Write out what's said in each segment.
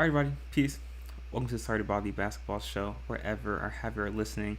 All right, everybody, peace. Welcome to the Started Bobby Basketball Show. Wherever or however you're listening,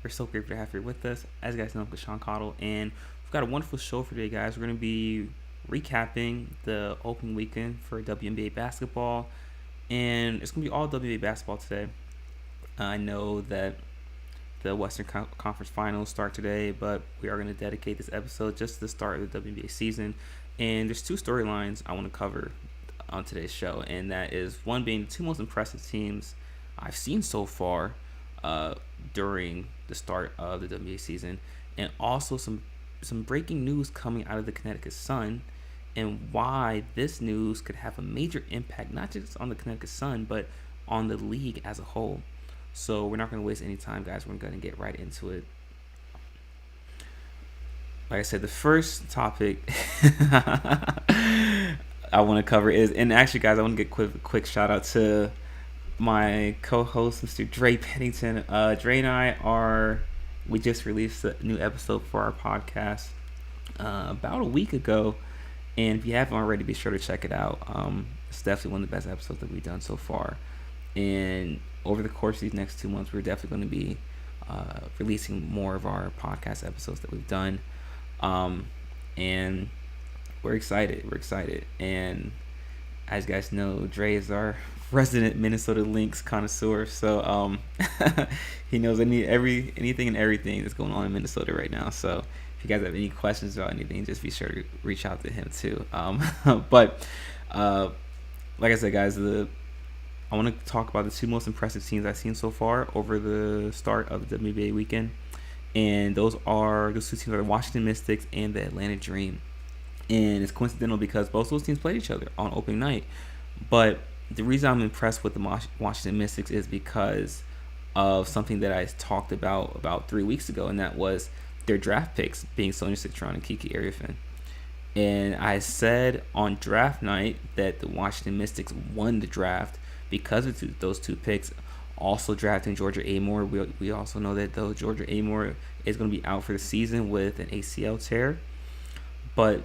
we're so grateful to have you with us. As you guys know, I'm Sean Cottle, and we've got a wonderful show for today, guys. We're going to be recapping the open weekend for WNBA basketball, and it's going to be all WNBA basketball today. I know that the Western Conference Finals start today, but we are going to dedicate this episode just to the start of the WNBA season. And there's two storylines I want to cover on today's show, and that is one being the two most impressive teams I've seen so far during the start of the WNBA season, and also some breaking news coming out of the Connecticut Sun, and why this news could have a major impact not just on the Connecticut Sun but on the league as a whole. So we're not going to waste any time, guys. We're going to get right into it. Like I said, the first topic I want to cover is, and actually, guys, I want to get quick shout out to my co-host, Mr. Dre Pennington. Dre and we just released a new episode for our podcast about a week ago, and if you haven't already, be sure to check it out. It's definitely one of the best episodes that we've done so far, and over the course of these next 2 months, we're definitely going to be releasing more of our podcast episodes that we've done. And we're excited. And as you guys know, Dre is our resident Minnesota Lynx connoisseur. So he knows anything and everything that's going on in Minnesota right now. So if you guys have any questions about anything, just be sure to reach out to him too. But like I said, guys, I want to talk about the two most impressive teams I've seen so far over the start of the WNBA weekend. And those two teams are the Washington Mystics and the Atlanta Dream. And it's coincidental because both those teams played each other on opening night. But the reason I'm impressed with the Washington Mystics is because of something that I talked about 3 weeks ago, and that was their draft picks being Sonia Citron and Kiki Arifin. And I said on draft night that the Washington Mystics won the draft because of those two picks. Also drafting Georgia Amore. We also know that though Georgia Amore is going to be out for the season with an ACL tear. But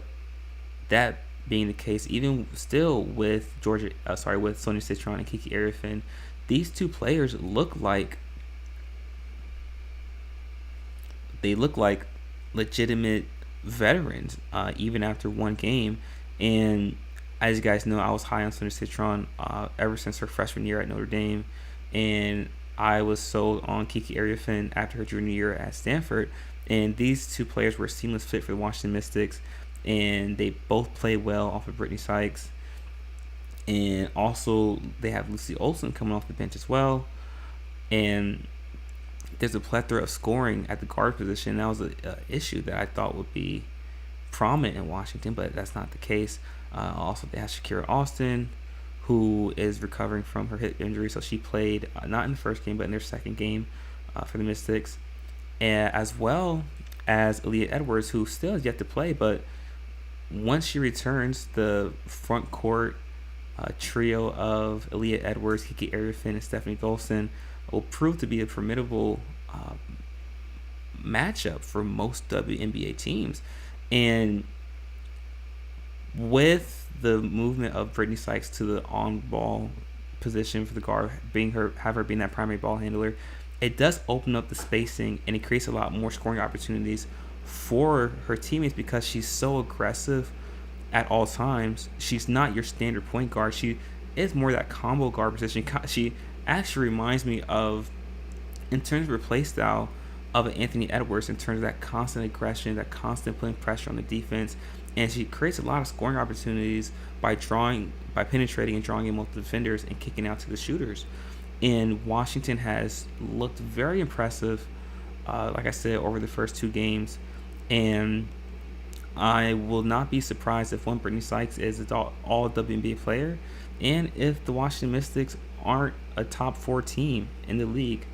that being the case, even still with with Sonia Citron and Kiki Arifin, these two players look like legitimate veterans, even after one game. And as you guys know, I was high on Sonia Citron ever since her freshman year at Notre Dame, and I was sold on Kiki Arifin after her junior year at Stanford. And these two players were a seamless fit for the Washington Mystics, and they both play well off of Brittany Sykes. And also, they have Lucy Olsen coming off the bench as well. And there's a plethora of scoring at the guard position. That was an issue that I thought would be prominent in Washington, but that's not the case. Also, they have Shakira Austin, who is recovering from her hip injury. So she played not in the first game, but in their second game for the Mystics. And as well as Aaliyah Edwards, who still has yet to play, but once she returns, the front court trio of Aaliyah Edwards, Kiki Arifin, and Stephanie Golson will prove to be a formidable matchup for most WNBA teams. And with the movement of Brittany Sykes to the on-ball position for the guard, have her being that primary ball handler, it does open up the spacing, and it creates a lot more scoring opportunities for her teammates because she's so aggressive at all times. She's not your standard point guard. She is more that combo guard position. She actually reminds me of, in terms of her play style, of an Anthony Edwards in terms of that constant aggression, that constant putting pressure on the defense. And she creates a lot of scoring opportunities by penetrating and drawing in multiple defenders and kicking out to the shooters. And Washington has looked very impressive, like I said, over the first two games. And I will not be surprised if Brittany Sykes is an all WNBA player, and if the Washington Mystics aren't a top 4 team in the league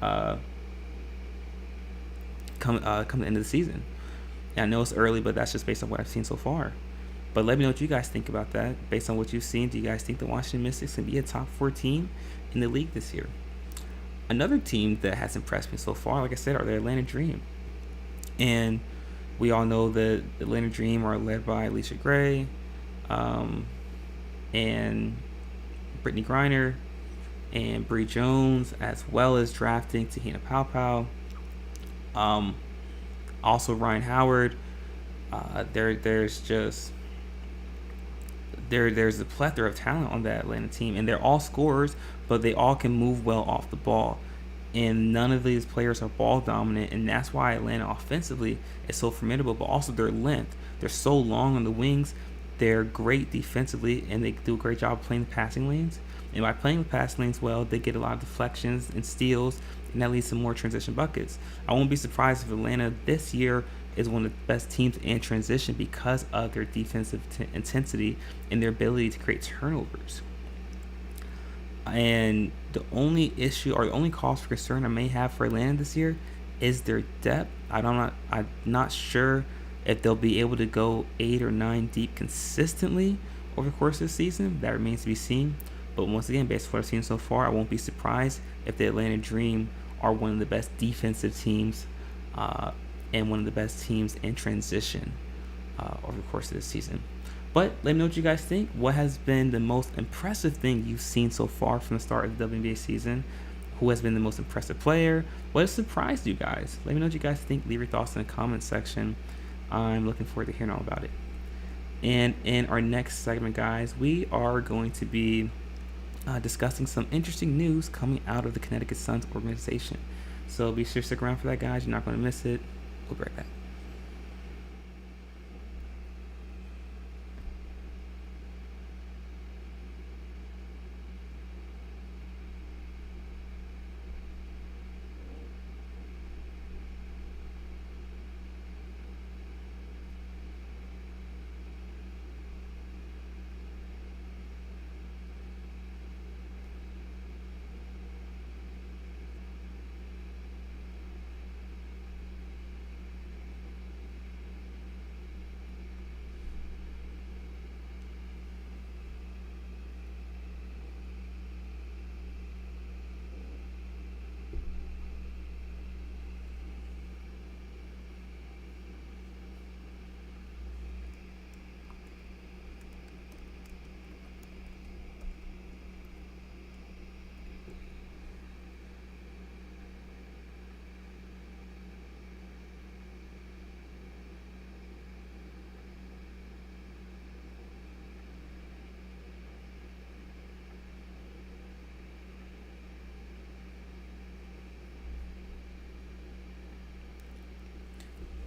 come the end of the season. And I know it's early, but that's just based on what I've seen so far. But let me know what you guys think about that. Based on what you've seen, do you guys think the Washington Mystics can be a top 4 team in the league this year? Another team that has impressed me so far, like I said, are the Atlanta Dream. And we all know that the Atlanta Dream are led by Alicia Gray. And Brittany Griner and Bree Jones, as well as drafting Tahina Paopao. Um, Also Ryan Howard. There's a plethora of talent on that Atlanta team, and they're all scorers, but they all can move well off the ball. And none of these players are ball dominant, and that's why Atlanta offensively is so formidable. But also their length, they're so long on the wings. They're great defensively, and they do a great job playing the passing lanes. And by playing the passing lanes well, they get a lot of deflections and steals, and that leads to more transition buckets. I won't be surprised if Atlanta this year is one of the best teams in transition because of their defensive intensity and their ability to create turnovers. And the only issue or the only cause for concern I may have for Atlanta this year is their depth. I'm not sure if they'll be able to go 8 or 9 deep consistently over the course of the season. That remains to be seen. But once again, based on what I've seen so far, I won't be surprised if the Atlanta Dream are one of the best defensive teams and one of the best teams in transition over the course of this season. But let me know what you guys think. What has been the most impressive thing you've seen so far from the start of the WNBA season? Who has been the most impressive player? What has surprised you guys? Let me know what you guys think. Leave your thoughts in the comments section. I'm looking forward to hearing all about it. And in our next segment, guys, we are going to be discussing some interesting news coming out of the Connecticut Sun's organization. So be sure to stick around for that, guys. You're not going to miss it. We'll be right back.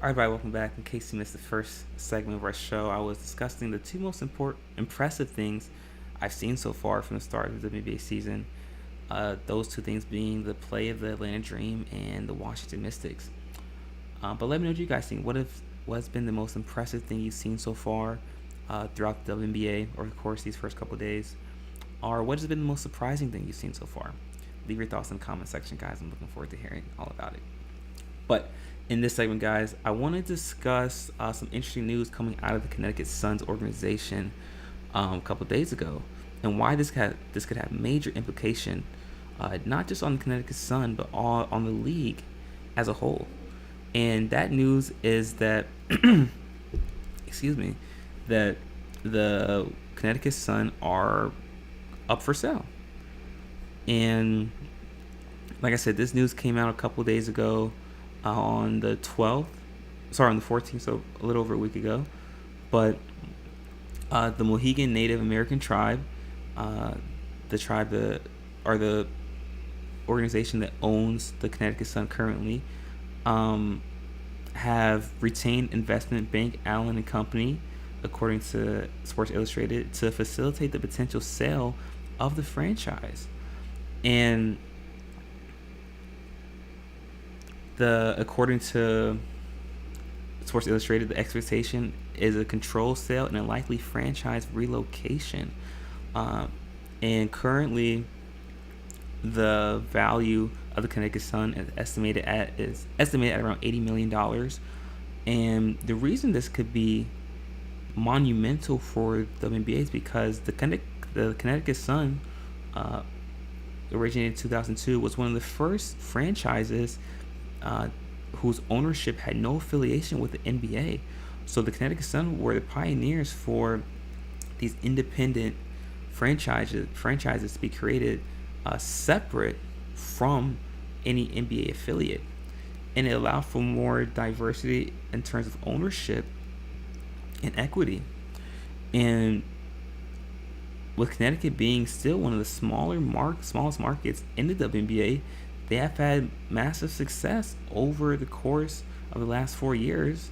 All right, everybody, welcome back. In case you missed the first segment of our show, I was discussing the two most impressive things I've seen so far from the start of the WNBA season. Those two things being the play of the Atlanta Dream and the Washington Mystics. But let me know what you guys think. What's been the most impressive thing you've seen so far throughout the WNBA over the course of these first couple of days? Or what has been the most surprising thing you've seen so far? Leave your thoughts in the comment section, guys. I'm looking forward to hearing all about it. But in this segment, guys, I want to discuss some interesting news coming out of the Connecticut Sun's organization a couple days ago, and why this could have major implication, not just on the Connecticut Sun, but all on the league as a whole. And that news is that, that the Connecticut Sun are up for sale. And like I said, this news came out a couple days ago. On the 14th, so a little over a week ago. But the Mohegan Native American tribe, the organization that owns the Connecticut Sun currently, have retained investment bank Allen and Company, according to Sports Illustrated, to facilitate the potential sale of the franchise. And according to Sports Illustrated, the expectation is a controlled sale and a likely franchise relocation. And currently, the value of the Connecticut Sun is estimated at around $80 million. And the reason this could be monumental for the WNBA is because the Connecticut Sun, originated in 2002, was one of the first franchises whose ownership had no affiliation with the NBA. So the Connecticut Sun were the pioneers for these independent franchises to be created separate from any NBA affiliate, and it allowed for more diversity in terms of ownership and equity. And with Connecticut being still one of the smallest markets in the WNBA, they have had massive success over the course of the last 4 years,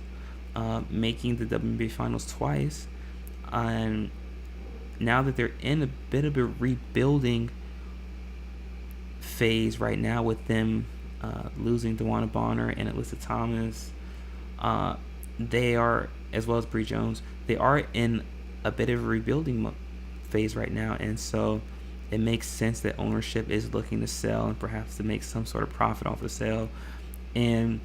making the WNBA finals twice. And now that they're in a bit of a rebuilding phase right now, with them losing DeWanna Bonner and Alyssa Thomas, they are, as well as Bree Jones, they are in a bit of a rebuilding phase right now, and so it makes sense that ownership is looking to sell and perhaps to make some sort of profit off the sale. And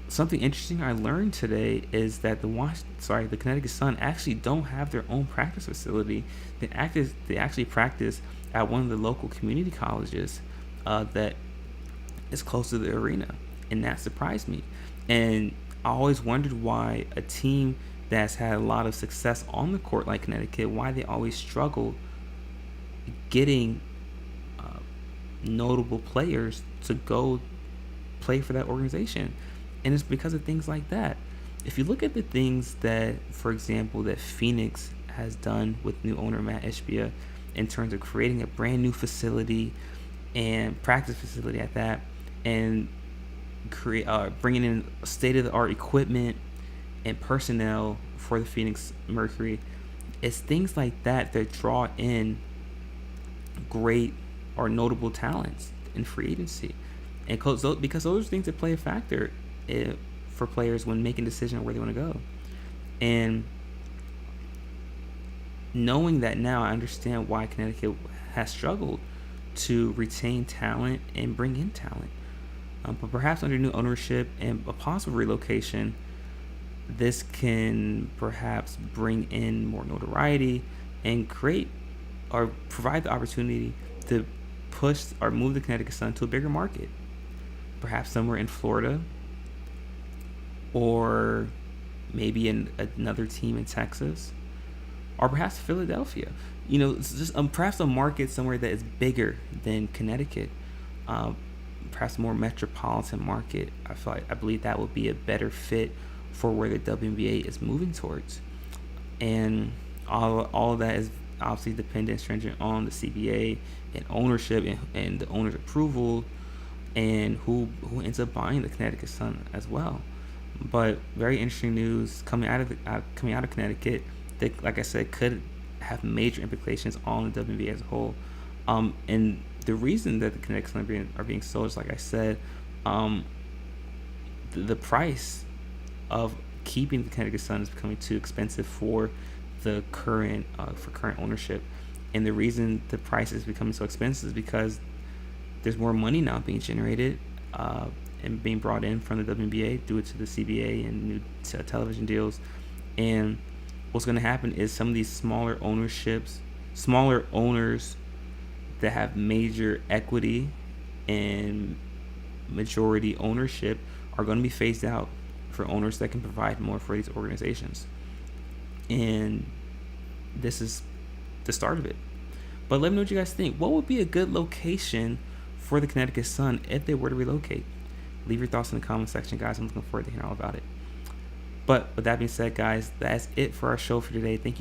something interesting I learned today is that the Connecticut Sun actually don't have their own practice facility. They actually practice at one of the local community colleges that is close to the arena, and that surprised me. And I always wondered why a team that's had a lot of success on the court like Connecticut, why they always struggle getting notable players to go play for that organization. And it's because of things like that. If you look at the things that, for example, that Phoenix has done with new owner Matt Ishbia in terms of creating a brand new facility and practice facility at that, and bringing in state-of-the-art equipment and personnel for the Phoenix Mercury, it's things like that that draw in great or notable talents in free agency, and because those are things that play a factor for players when making a decision on where they want to go. And knowing that now, I understand why Connecticut has struggled to retain talent and bring in talent. But perhaps under new ownership and a possible relocation, this can perhaps bring in more notoriety and create or provide the opportunity to push or move the Connecticut Sun to a bigger market, perhaps somewhere in Florida, or maybe another team in Texas, or perhaps Philadelphia. It's just perhaps a market somewhere that is bigger than Connecticut, perhaps a more metropolitan market. I believe that would be a better fit for where the WNBA is moving towards. And all of that is obviously dependent, stringent on the CBA and ownership and the owner's approval, and who ends up buying the Connecticut Sun as well. But very interesting news coming out of Connecticut that, like I said, could have major implications on the WNBA as a whole. And the reason that the Connecticut Sun are being sold is, like I said, the price of keeping the Connecticut Sun is becoming too expensive for the current ownership. And the reason the price is becoming so expensive is because there's more money now being generated and being brought in from the WNBA due to the CBA and new television deals. And what's going to happen is some of these smaller owners that have major equity and majority ownership are going to be phased out for owners that can provide more for these organizations. And this is the start of it. But let me know what you guys think. What would be a good location for the Connecticut Sun if they were to relocate? Leave your thoughts in the comment section, guys. I'm looking forward to hearing all about it. But with that being said, guys, that's it for our show for today. Thank you